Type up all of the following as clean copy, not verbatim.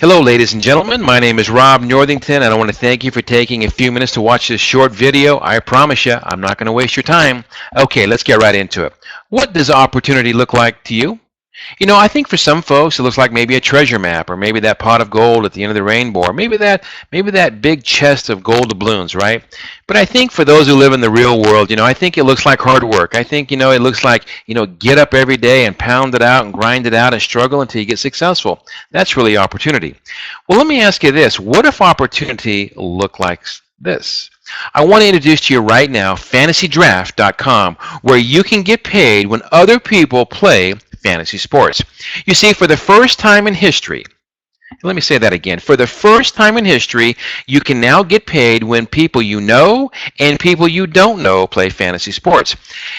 Hello, ladies and gentlemen. My name is Rob Northington, and I want to thank you for taking a few minutes to watch this short video. I promise you, I'm not going to waste your time. Okay, let's get right into it. What does opportunity look like to you? I think for some folks, it looks like maybe a treasure map, or maybe that pot of gold at the end of the rainbow, or maybe that big chest of gold doubloons, right? But I think for those who live in the real world, I think it looks like hard work. I think, it looks like, get up every day and pound it out and grind it out and struggle until you get successful. That's really opportunity. Well, let me ask you this. What if opportunity looked like this? I want to introduce to you right now FantasyDraft.com, where you can get paid when other people play fantasy sports. You see, for the first time in history, let me say that again. For the first time in history, you can now get paid when people you know and people you don't know play fantasy sports.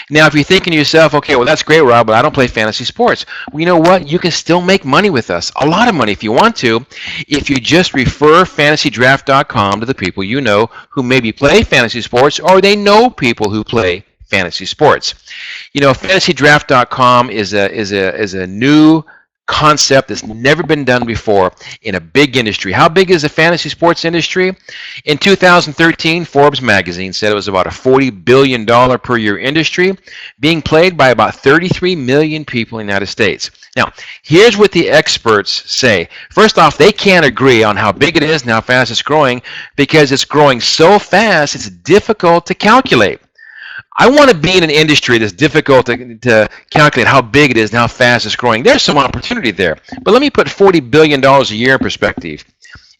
Now, if you're thinking to yourself, okay, well, that's great, Rob, but I don't play fantasy sports. Well, you know what? You can still make money with us. A lot of money if you want to. If you just refer FantasyDraft.com to the people you know who maybe play fantasy sports, or they know people who play fantasy sports. FantasyDraft.com is a new concept that's never been done before in a big industry. How big is the fantasy sports industry? In 2013, Forbes magazine said it was about a $40 billion per year industry being played by about 33 million people in the United States. Now, here's what the experts say. First off, they can't agree on how big it is and how fast it's growing because it's growing so fast it's difficult to calculate. I want to be in an industry that's difficult to calculate how big it is and how fast it's growing. There's some opportunity there. But let me put $40 billion a year in perspective.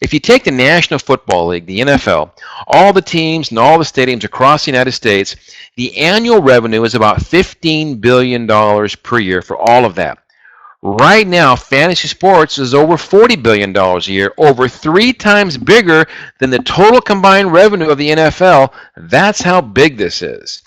If you take the National Football League, the NFL, all the teams and all the stadiums across the United States, the annual revenue is about $15 billion per year for all of that. Right now, fantasy sports is over $40 billion a year, over 3 times bigger than the total combined revenue of the NFL. That's how big this is.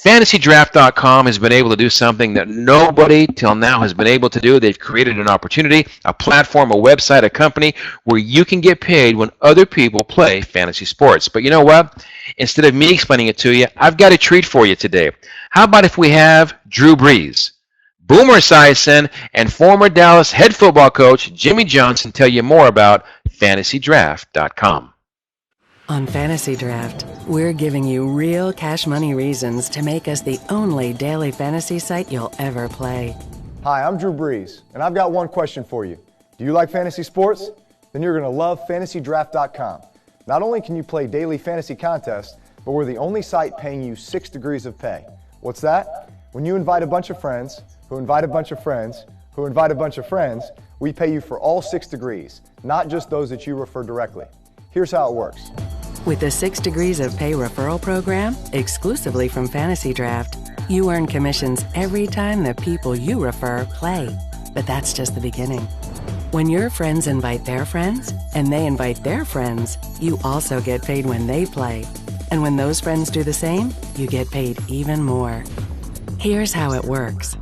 FantasyDraft.com has been able to do something that nobody till now has been able to do. They've created an opportunity, a platform, a website, a company where you can get paid when other people play fantasy sports. But you know what? Instead of me explaining it to you, I've got a treat for you today. How about if we have Drew Brees, Boomer Esiason, and former Dallas head football coach Jimmy Johnson tell you more about FantasyDraft.com. On Fantasy Draft, we're giving you real cash money reasons to make us the only daily fantasy site you'll ever play. Hi, I'm Drew Brees, and I've got one question for you. Do you like fantasy sports? Then you're going to love FantasyDraft.com. Not only can you play daily fantasy contests, but we're the only site paying you 6 degrees of pay. What's that? When you invite a bunch of friends, who invite a bunch of friends, who invite a bunch of friends, we pay you for all 6 degrees, not just those that you refer directly. Here's how it works. With the 6 Degrees of Pay referral program, exclusively from Fantasy Draft, you earn commissions every time the people you refer play. But that's just the beginning. When your friends invite their friends, and they invite their friends, you also get paid when they play. And when those friends do the same, you get paid even more. Here's how it works.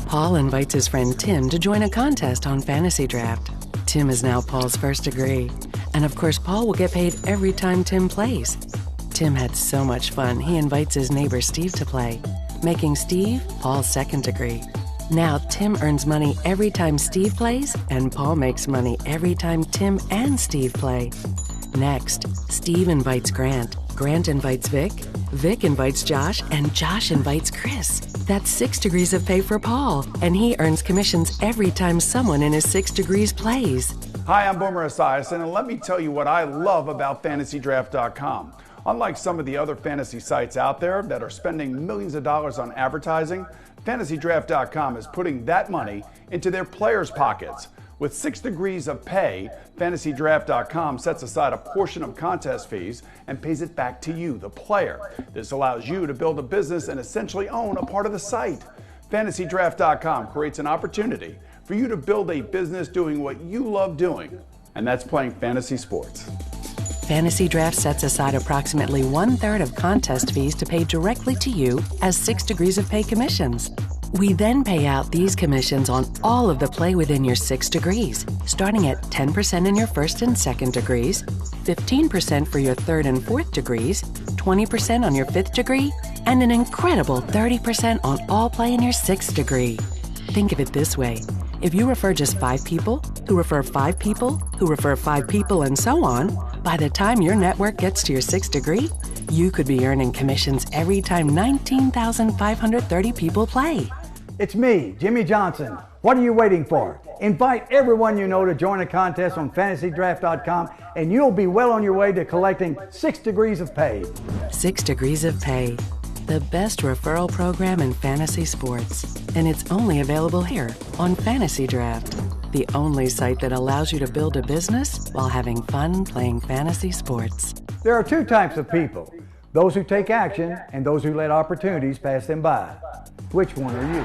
Paul invites his friend Tim to join a contest on Fantasy Draft. Tim is now Paul's first degree. And of course, Paul will get paid every time Tim plays. Tim had so much fun, he invites his neighbor Steve to play, making Steve Paul's second degree. Now Tim earns money every time Steve plays, and Paul makes money every time Tim and Steve play. Next, Steve invites Grant, Grant invites Vic, Vic invites Josh, and Josh invites Chris. That's 6 degrees of pay for Paul, and he earns commissions every time someone in his 6 degrees plays. Hi, I'm Boomer Esiason, and let me tell you what I love about FantasyDraft.com. Unlike some of the other fantasy sites out there that are spending millions of dollars on advertising, FantasyDraft.com is putting that money into their players' pockets. With 6 degrees of pay, FantasyDraft.com sets aside a portion of contest fees and pays it back to you, the player. This allows you to build a business and essentially own a part of the site. FantasyDraft.com creates an opportunity for you to build a business doing what you love doing, and that's playing fantasy sports. Fantasy Draft sets aside approximately 1/3 of contest fees to pay directly to you as 6 degrees of pay commissions. We then pay out these commissions on all of the play within your 6 degrees, starting at 10% in your first and second degrees, 15% for your third and fourth degrees, 20% on your 5th degree, and an incredible 30% on all play in your 6th degree. Think of it this way. If you refer just 5 people, who refer 5 people, who refer 5 people, and so on, by the time your network gets to your 6th degree, you could be earning commissions every time 19,530 people play. It's me, Jimmy Johnson. What are you waiting for? Invite everyone you know to join a contest on FantasyDraft.com, and you'll be well on your way to collecting 6 degrees of pay. 6 Degrees of Pay, the best referral program in fantasy sports. And it's only available here on Fantasy Draft, the only site that allows you to build a business while having fun playing fantasy sports. There are 2 types of people, those who take action and those who let opportunities pass them by. Which one are you?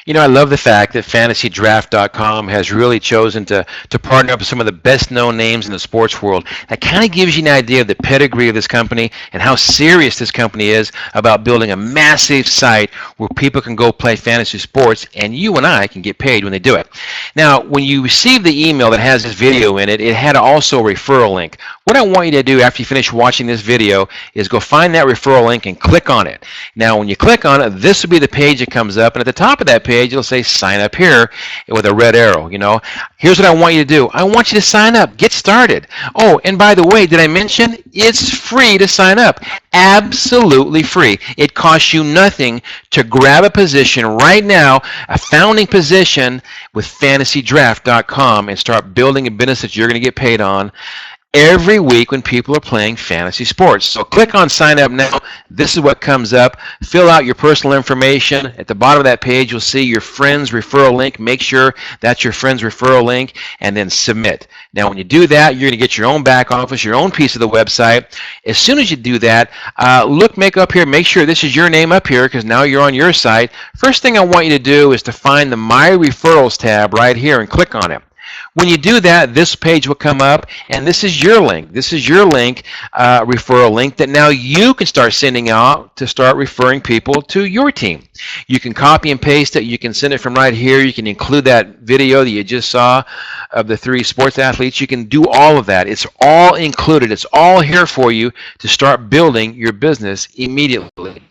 You know, I love the fact that FantasyDraft.com has really chosen to partner up with some of the best-known names in the sports world. That kind of gives you an idea of the pedigree of this company and how serious this company is about building a massive site where people can go play fantasy sports, and you and I can get paid when they do it. Now, when you receive the email that has this video in it, it had also a referral link. What I want you to do after you finish watching this video is go find that referral link and click on it. Now, when you click on it, this will be the page that comes up, and at the top of that page, it'll say sign up here with a red arrow. You know, here's what I want you to do. I want you to sign up, get started. Oh, and by the way, did I mention it's free to sign up? Absolutely free. It costs you nothing to grab a position right now, a founding position with FantasyDraft.com, and start building a business that you're going to get paid on every week when people are playing fantasy sports. So click on sign up now. This is what comes up. Fill out your personal information. At the bottom of that page, you'll see your friend's referral link. Make sure that's your friend's referral link, and then submit. Now, when you do that, you're going to get your own back office, your own piece of the website. As soon as you do that, make up here. Make sure this is your name up here because now you're on your site. First thing I want you to do is to find the My Referrals tab right here and click on it. When you do that, this page will come up, and this is your link. This is your link, referral link, that now you can start sending out to start referring people to your team. You can copy and paste it. You can send it from right here. You can include that video that you just saw of the 3 sports athletes. You can do all of that. It's all included. It's all here for you to start building your business immediately.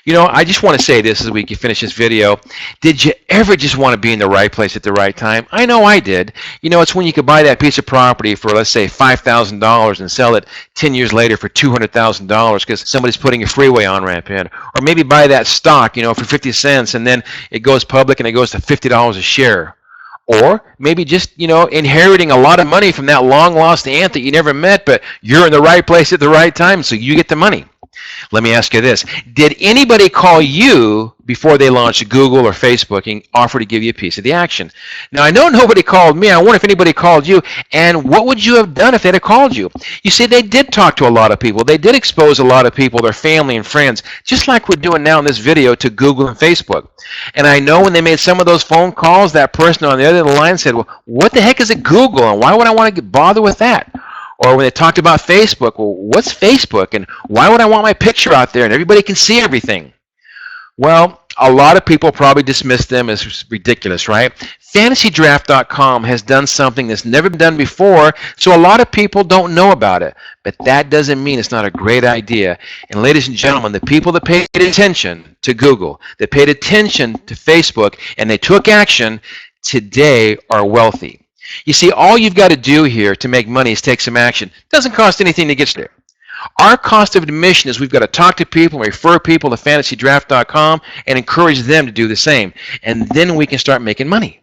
You know, I just want to say this as we finish this video. Did you ever just want to be in the right place at the right time? I know I did. You know, it's when you could buy that piece of property for, let's say, $5,000 and sell it 10 years later for $200,000 because somebody's putting a freeway on-ramp in. Or maybe buy that stock, you know, for 50 cents and then it goes public and it goes to $50 a share. Or maybe just, you know, inheriting a lot of money from that long-lost aunt that you never met, but you're in the right place at the right time, so you get the money. Let me ask you this. Did anybody call you before they launched Google or Facebook and offer to give you a piece of the action? Now, I know nobody called me. I wonder if anybody called you, and what would you have done if they'd have called you? You see, they did talk to a lot of people. They did expose a lot of people, their family and friends, just like we're doing now in this video, to Google and Facebook. And I know when they made some of those phone calls, that person on the other end of the line said, well, what the heck is a Google, and why would I want to bother with that? Or when they talked about Facebook, well, what's Facebook, and why would I want my picture out there and everybody can see everything? Well, a lot of people probably dismiss them as ridiculous, right? FantasyDraft.com has done something that's never been done before, so a lot of people don't know about it. But that doesn't mean it's not a great idea. And ladies and gentlemen, the people that paid attention to Google, that paid attention to Facebook, and they took action, today are wealthy. You see, all you've got to do here to make money is take some action. It doesn't cost anything to get there. Our cost of admission is we've got to talk to people and refer people to FantasyDraft.com and encourage them to do the same. And then we can start making money.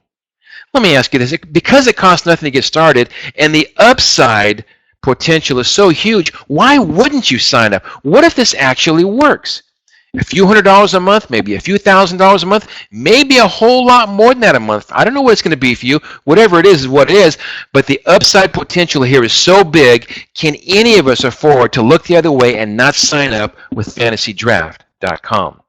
Let me ask you this. Because it costs nothing to get started and the upside potential is so huge, why wouldn't you sign up? What if this actually works? A few $100s a month, maybe a few $1,000s a month, maybe a whole lot more than that a month. I don't know what it's going to be for you. Whatever it is what it is. But the upside potential here is so big, can any of us afford to look the other way and not sign up with FantasyDraft.com?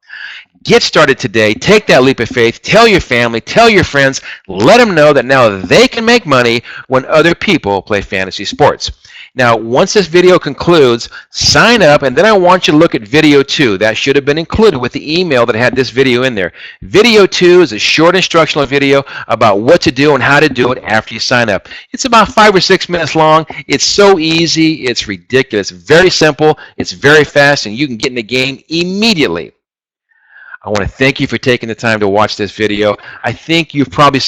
Get started today. Take that leap of faith. Tell your family. Tell your friends. Let them know that now they can make money when other people play fantasy sports. Now, once this video concludes, sign up, and then I want you to look at video 2. That should have been included with the email that had this video in there. Video 2 is a short instructional video about what to do and how to do it after you sign up. It's about 5 or 6 minutes long. It's so easy. It's ridiculous. Very simple. It's very fast, and you can get in the game immediately. I want to thank you for taking the time to watch this video. I think you've probably seen